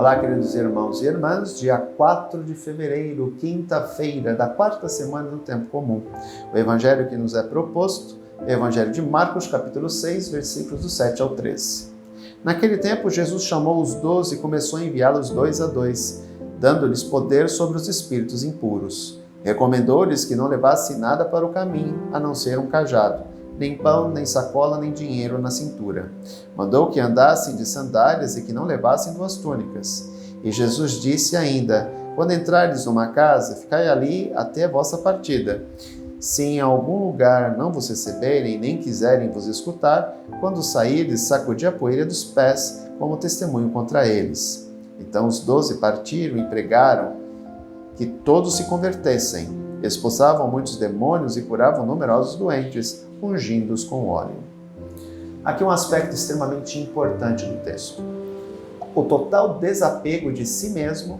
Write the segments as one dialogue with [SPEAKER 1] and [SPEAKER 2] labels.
[SPEAKER 1] Olá, queridos irmãos e irmãs, dia 4 de fevereiro, quinta-feira da quarta semana do tempo comum. O evangelho que nos é proposto é o evangelho de Marcos, capítulo 6, versículos do 7 ao 13. Naquele tempo, Jesus chamou os 12 e começou a enviá-los 2 a 2, dando-lhes poder sobre os espíritos impuros. Recomendou-lhes que não levassem nada para o caminho, a não ser um cajado, nem pão, nem sacola, nem dinheiro na cintura. Mandou que andassem de sandálias e que não levassem 2 túnicas. E Jesus disse ainda: quando entrardes numa casa, ficai ali até a vossa partida. Se em algum lugar não vos receberem, nem quiserem vos escutar, quando saíres, sacudi a poeira dos pés, como testemunho contra eles. Então os 12 partiram e pregaram que todos se convertessem. Expulsavam muitos demônios e curavam numerosos doentes, ungindo-os com óleo. Aqui um aspecto extremamente importante do texto: o total desapego de si mesmo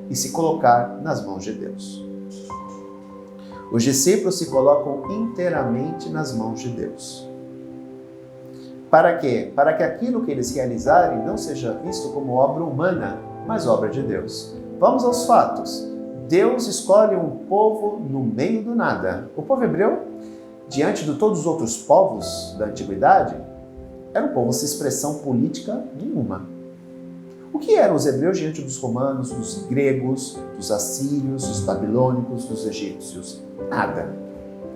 [SPEAKER 1] e se colocar nas mãos de Deus. Os discípulos se colocam inteiramente nas mãos de Deus. Para quê? Para que aquilo que eles realizarem não seja visto como obra humana, mas obra de Deus. Vamos aos fatos. Deus escolhe um povo no meio do nada. O povo hebreu, diante de todos os outros povos da antiguidade, era um povo sem expressão política nenhuma. O que eram os hebreus diante dos romanos, dos gregos, dos assírios, dos babilônicos, dos egípcios? Nada.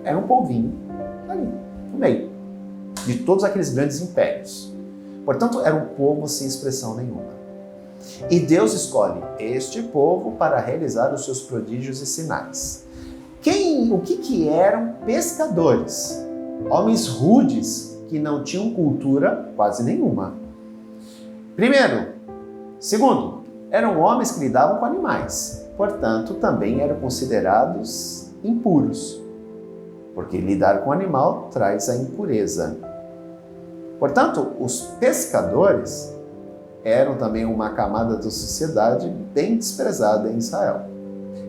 [SPEAKER 1] Era um povinho ali, no meio de todos aqueles grandes impérios. Portanto, era um povo sem expressão nenhuma. E Deus escolhe este povo para realizar os seus prodígios e sinais. O que eram pescadores? Homens rudes que não tinham cultura quase nenhuma. Primeiro. Segundo, eram homens que lidavam com animais. Portanto, também eram considerados impuros, porque lidar com animal traz a impureza. Portanto, os pescadores eram também uma camada da sociedade bem desprezada em Israel.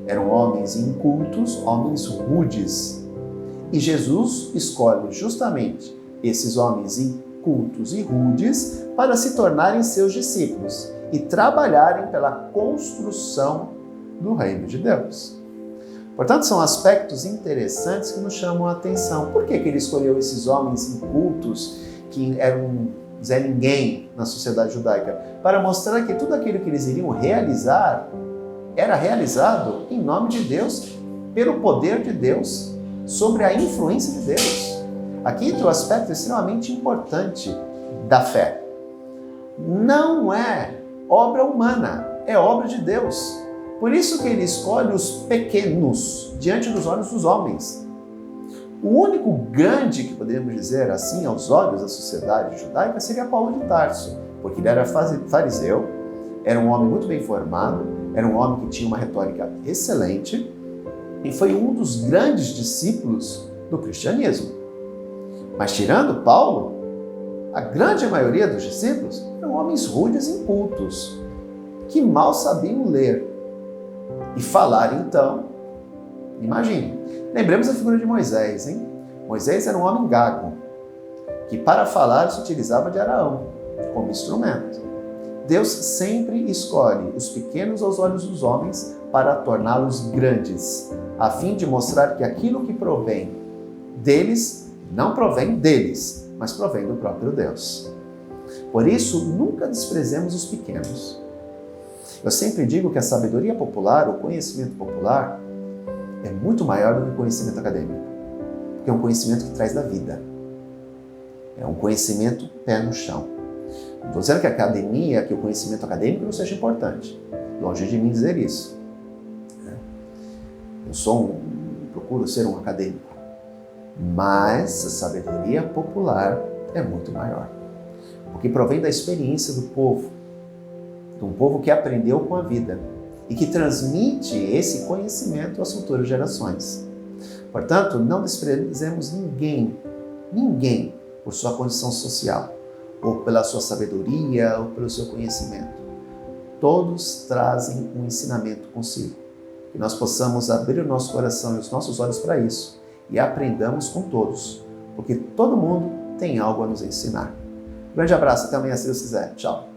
[SPEAKER 1] Eram homens incultos, homens rudes. E Jesus escolhe justamente esses homens incultos e rudes para se tornarem seus discípulos e trabalharem pela construção do reino de Deus. Portanto, são aspectos interessantes que nos chamam a atenção. Por que ele escolheu esses homens incultos que eram Zé Ninguém na sociedade judaica? Para mostrar que tudo aquilo que eles iriam realizar era realizado em nome de Deus, pelo poder de Deus, sobre a influência de Deus. Aqui entra o aspecto extremamente importante da fé. Não é obra humana, é obra de Deus. Por isso que ele escolhe os pequenos diante dos olhos dos homens. O único grande que poderíamos dizer assim aos olhos da sociedade judaica seria Paulo de Tarso, porque ele era fariseu, era um homem muito bem formado, era um homem que tinha uma retórica excelente e foi um dos grandes discípulos do cristianismo. Mas tirando Paulo, a grande maioria dos discípulos eram homens rudes e incultos, que mal sabiam ler e falar. Então, imagine, lembremos a figura de Moisés, hein? Moisés era um homem gago, que para falar se utilizava de Araão como instrumento. Deus sempre escolhe os pequenos aos olhos dos homens para torná-los grandes, a fim de mostrar que aquilo que provém deles não provém deles, mas provém do próprio Deus. Por isso, nunca desprezemos os pequenos. Eu sempre digo que a sabedoria popular, o conhecimento popular, é muito maior do que o conhecimento acadêmico, porque é um conhecimento que traz da vida. É um conhecimento pé no chão. Não estou dizendo que a academia, que o conhecimento acadêmico não seja importante. Longe de mim dizer isso. Eu procuro ser um acadêmico. Mas a sabedoria popular é muito maior, porque provém da experiência do povo, de um povo que aprendeu com a vida e que transmite esse conhecimento às futuras gerações. Portanto, não desprezemos ninguém por sua condição social, ou pela sua sabedoria, ou pelo seu conhecimento. Todos trazem um ensinamento consigo. Que nós possamos abrir o nosso coração e os nossos olhos para isso e aprendamos com todos, porque todo mundo tem algo a nos ensinar. Um grande abraço, até amanhã se Deus quiser. Tchau.